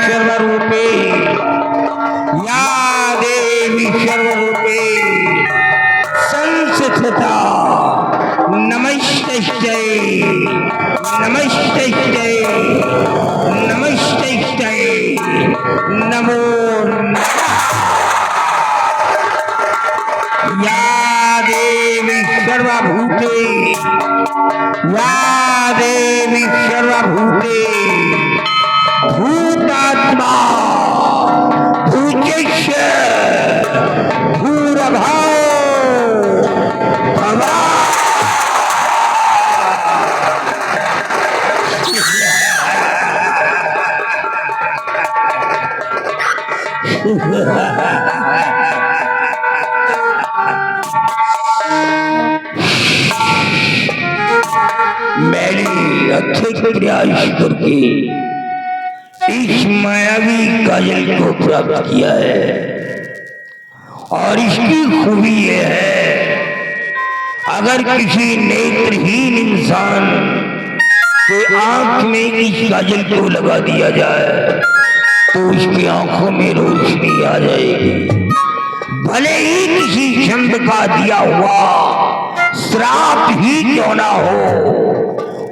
सर्वरूपे या देवी सर्वरूपे संस्थिता नमस्तै नमस्तै नमस्तै नमो या देवी सर्वभूते या देवी सर्वभूते भूतात्मा भूतेश्वर भूरभाव मैंने अच्छे प्रयास करके इस मायावी काजल को प्राप्त किया है और इसकी खूबी यह है, अगर किसी नेत्रहीन इंसान के आंख में इस काजल को लगा दिया जाए तो उसकी आंखों में रोशनी आ जाएगी। भले ही किसी छंद का दिया हुआ श्राप ही क्यों ना हो,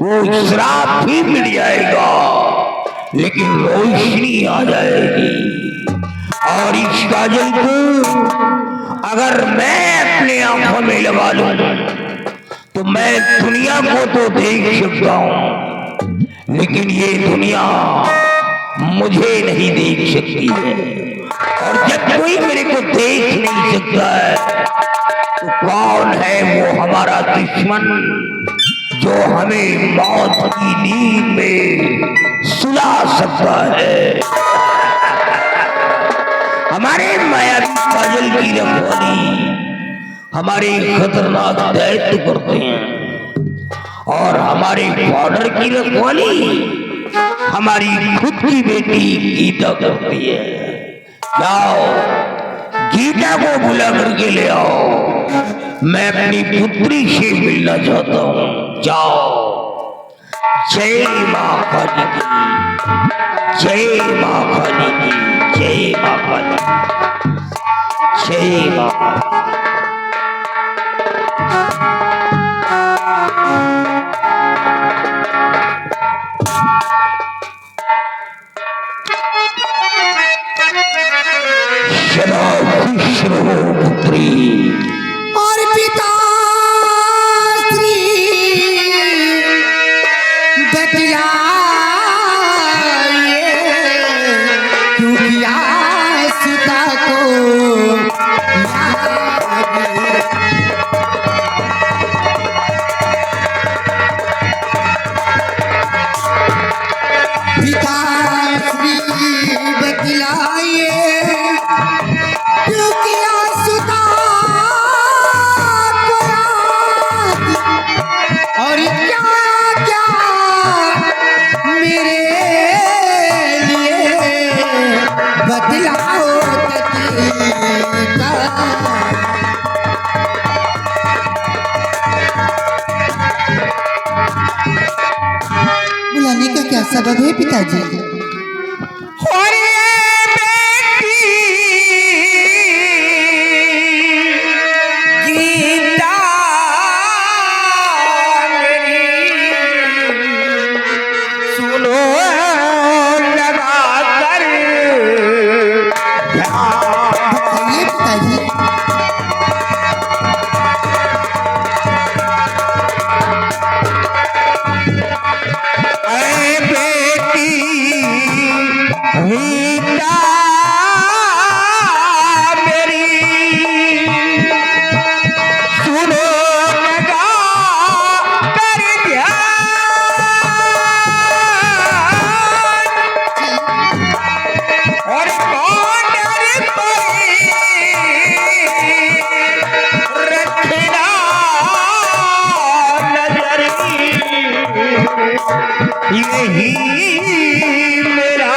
वो श्राप भी मिट जाएगा लेकिन रोशनी आ जाएगी। और इस काजल को अगर मैं अपने आंखों में लगा लूं तो मैं दुनिया को तो देख सकता हूं लेकिन ये दुनिया मुझे नहीं देख सकती है। और जब कोई मेरे को देख नहीं सकता है तो कौन है वो हमारा दुश्मन जो हमें मौत की नींद में सुला सकता है। हमारे मायावी काजल की रखवाली हमारे खतरनाक दायित्व करते हैं और हमारे बॉर्डर की रखवाली हमारी खुद की बेटी गीता करती है। जाओ गीता को बुला करके ले आओ, मैं अपनी पुत्री से मिलना चाहता हूँ। जाओ। जय माँ काली की, जय माँ काली की, जय माँ काली, जय माँ। पुत्री और पिता श्री बतलाए क्यों किया सीता को पिता श्री बतलाए और क्या क्या मेरे लिए बदलाओ बुलाने का क्या सबब है पिताजी? यही मेरा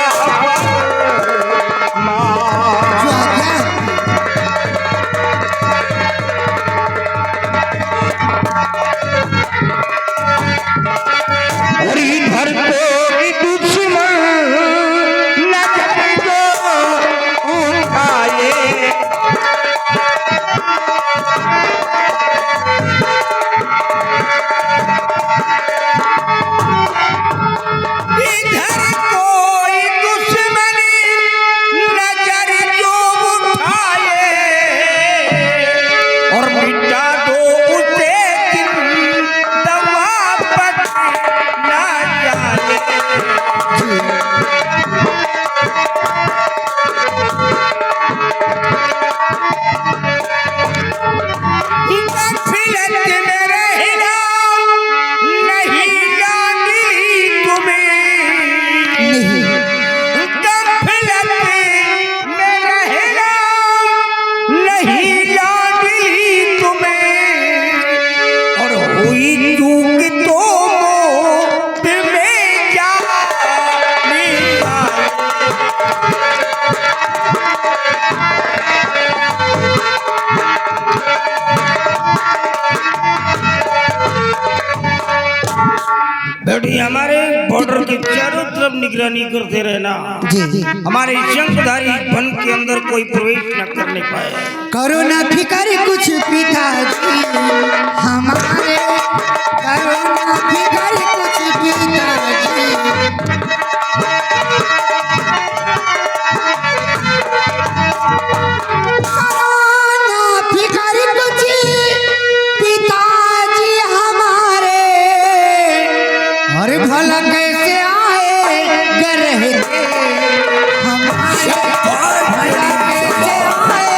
निगरानी करते रहना, जी हमारे शंखधारी वन के अंदर कोई प्रवेश न करने पाए। करो ना फिकर कुछ पिताजी हमारे, करो ना फिकर कुछ पिताजी। करो ना फिकर कुछ पिताजी हमारे, और भला कैसे आए गरह हमारे, भला कैसे आए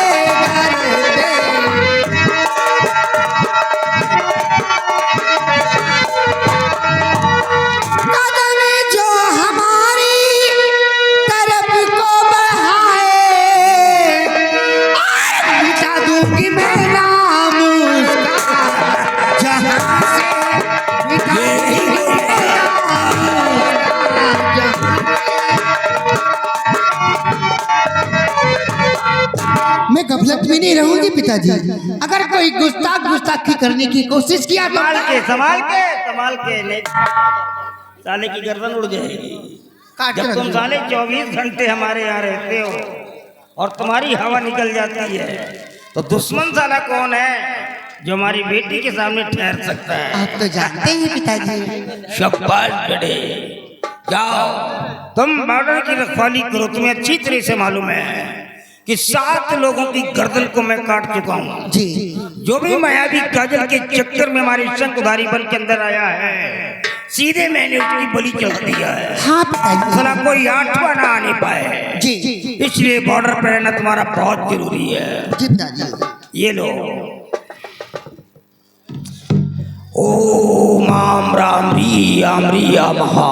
कदम जो हमारी तरफ को बढ़ाए, मिटा दूंगी मैं नाम उसका जहां से, मिटा दूंगी मैं नाम उसका जहां से। मैं गफलत में नहीं रहूंगी पिताजी, अगर कोई गुस्ताखी करने की कोशिश किया तो संभाल के नहीं, साले की गर्दन उड़ जाएगी। काट के जब रख तुम दूंगा। साले 24 घंटे हमारे यहाँ रहते हो और तुम्हारी हवा निकल जाती है, तो दुश्मन साला कौन है जो हमारी बेटी के सामने ठहर सकता है? आप तो जानते हैं पिताजी। शाबाश बेटे, जाओ तुम बॉर्डर की रखवाली करो। तुम्हें अच्छी तरह से मालूम है कि 7 लोगों की गर्दन को मैं काट चुका हूँ। जी जो भी मायावी काजल के चक्कर में हमारे शंखधारी वन के अंदर आया है, सीधे मैंने उसकी बलि चढ़ा दिया है। हाँ पिताजी। साला कोई 8वां ना आने पाए, जी इसलिए बॉर्डर पर रहना तुम्हारा बहुत जरूरी है। जी पिताजी। ये लो, ओम आम राम री आम महा,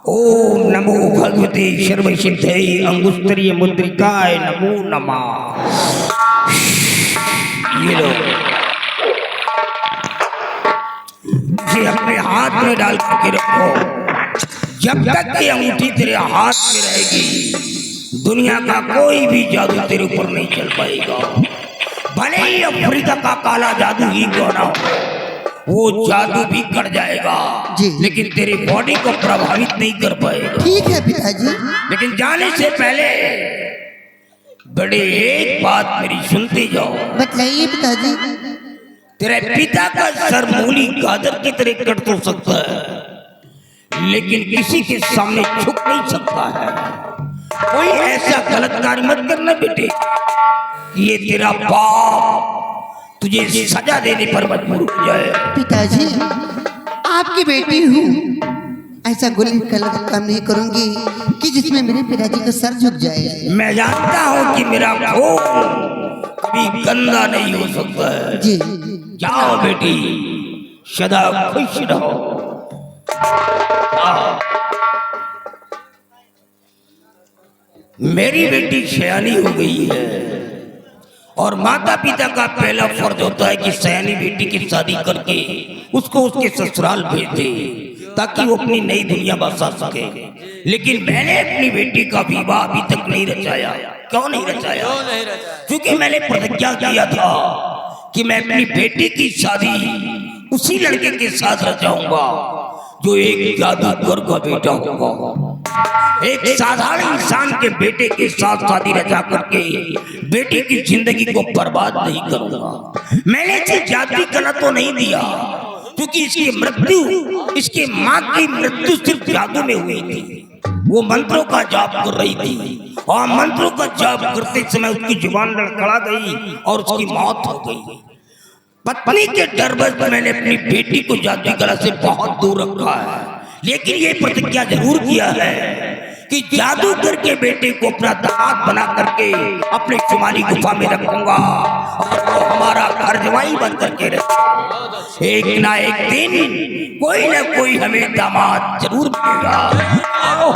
ओम नमो भगवते सर्व सिद्धे अंगुस्तरीय मुद्रिकाय नमो नमः। ये लो, ये अपने हाथ में डाल के रखो। जब तक ये अंगूठी तेरे हाथ में रहेगी, दुनिया का कोई भी जादू तेरे ऊपर नहीं चल पाएगा। भले ही अफ्रीका का काला जादू ही क्यों ना हो, वो जादू भी कर जाएगा, जी। लेकिन तेरी बॉडी को प्रभावित नहीं कर पाएगा। ठीक है पिताजी। लेकिन जाने से पहले बड़े एक बात मेरी सुनते जाओ। बतलाइए पिताजी। तेरे पिता का सर मूली गाजर की तरह कट तो सकता है, लेकिन किसी के सामने झुक नहीं सकता है। कोई ऐसा गलत कार्य मत करना बेटे, ये तेरा बाप तुझे सजा देने पर मजबूर हो जाए। पिताजी आपकी बेटी हूँ, ऐसा गलत काम नहीं करूंगी कि जिसमें मेरे पिताजी का सर झुक जाए। मैं जानता हूँ कि मेरा खून कभी गंदा नहीं हो सकता है। जी जाओ बेटी, सदा खुश रहो। मेरी बेटी सयानी हो गई है और माता पिता का पहला फर्ज होता है कि सयानी बेटी की शादी करके उसको उसके ससुराल भेज दे, ताकि वो अपनी नई दुनिया बसा सके। लेकिन मैंने अपनी बेटी का विवाह अभी तक नहीं रचाया। क्यों नहीं रचाया? क्योंकि मैंने प्रतिज्ञा किया था कि मैं अपनी बेटी की शादी उसी लड़के के साथ रचाऊंगा जो एक जादूगर का बेटा होगा। एक साधारण इंसान के बेटे के साथ शादी रचा करके बेटी की जिंदगी को बर्बाद नहीं करूंगा। मैंने इसे जाति कला तो नहीं दिया, क्योंकि इसकी मृत्यु, इसके माँ की मृत्यु सिर्फ जादू में हुई थी। वो मंत्रों का जाप कर रही थी और मंत्रों का जाप करते समय उसकी जुबान लड़खड़ा गई और उसकी मौत हो गई। पत्नी के डरबस मैंने अपनी बेटी को जादुई कला से बहुत दूर रखा है, लेकिन ये प्रतिज्ञा जरूर किया है कि जादूगर के बेटे को अपना दामाद बना करके अपने शुमारी गुफा में रखूंगा और वो हमारा घर जवाई बन करके रहेगा। एक ना एक दिन कोई ना कोई हमें दामाद जरूर मिलेगा। आओ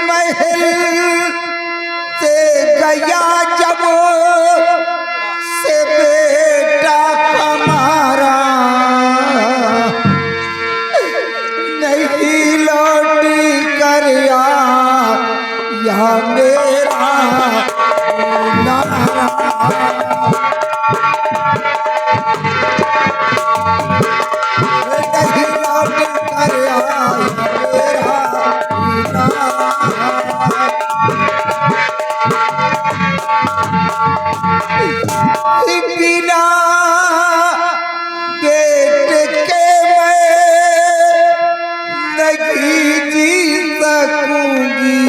महल से गया जब से बेटा हमारा, नहीं लौट कर यहाँ मेरा नारा। नहीं लौट कर मेरा बिना बेटे के मैं नहीं जी सकूंगी,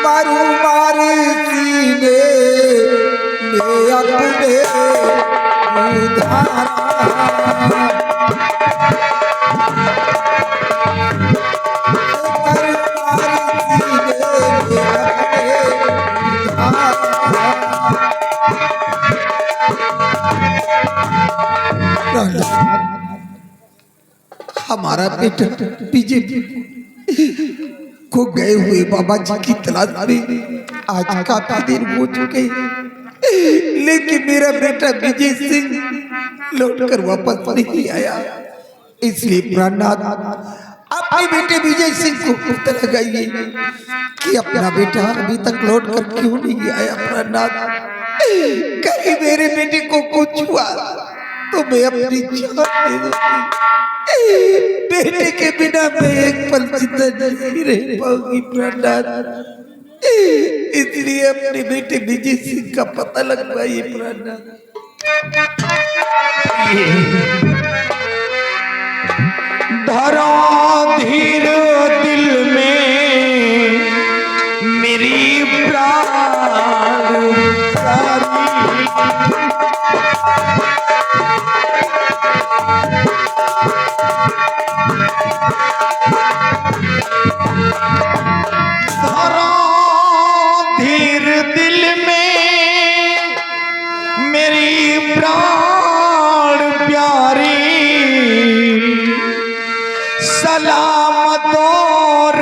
मारू मारी सीने में अपने उधारा। हमारा बेटा बीजेपी को गए हुए बाबा जी की तलाश में आज काफी दिन हो चुके, लेकिन मेरा बेटा विजय सिंह लौटकर वापस नहीं आया। इसलिए प्राणनाथ अपने बेटे विजय सिंह को पता लगाइए कि अपना बेटा अभी तक लौट कर क्यों नहीं आया। प्राणनाथ कहीं मेरे बेटे को कुछ हुआ तो मैं अपनी जान दे दूंगी। बेटे के बिना मैं एक पल जिंदा नहीं रह पाऊंगी प्राणनाथ। इसलिए अपने बेटे विजय सिंह का पता लगवाइए प्राणनाथ। धरा धीर दिल में मेरी प्राण धरा धीर दिल में मेरी प्राण प्यारी, सलामत और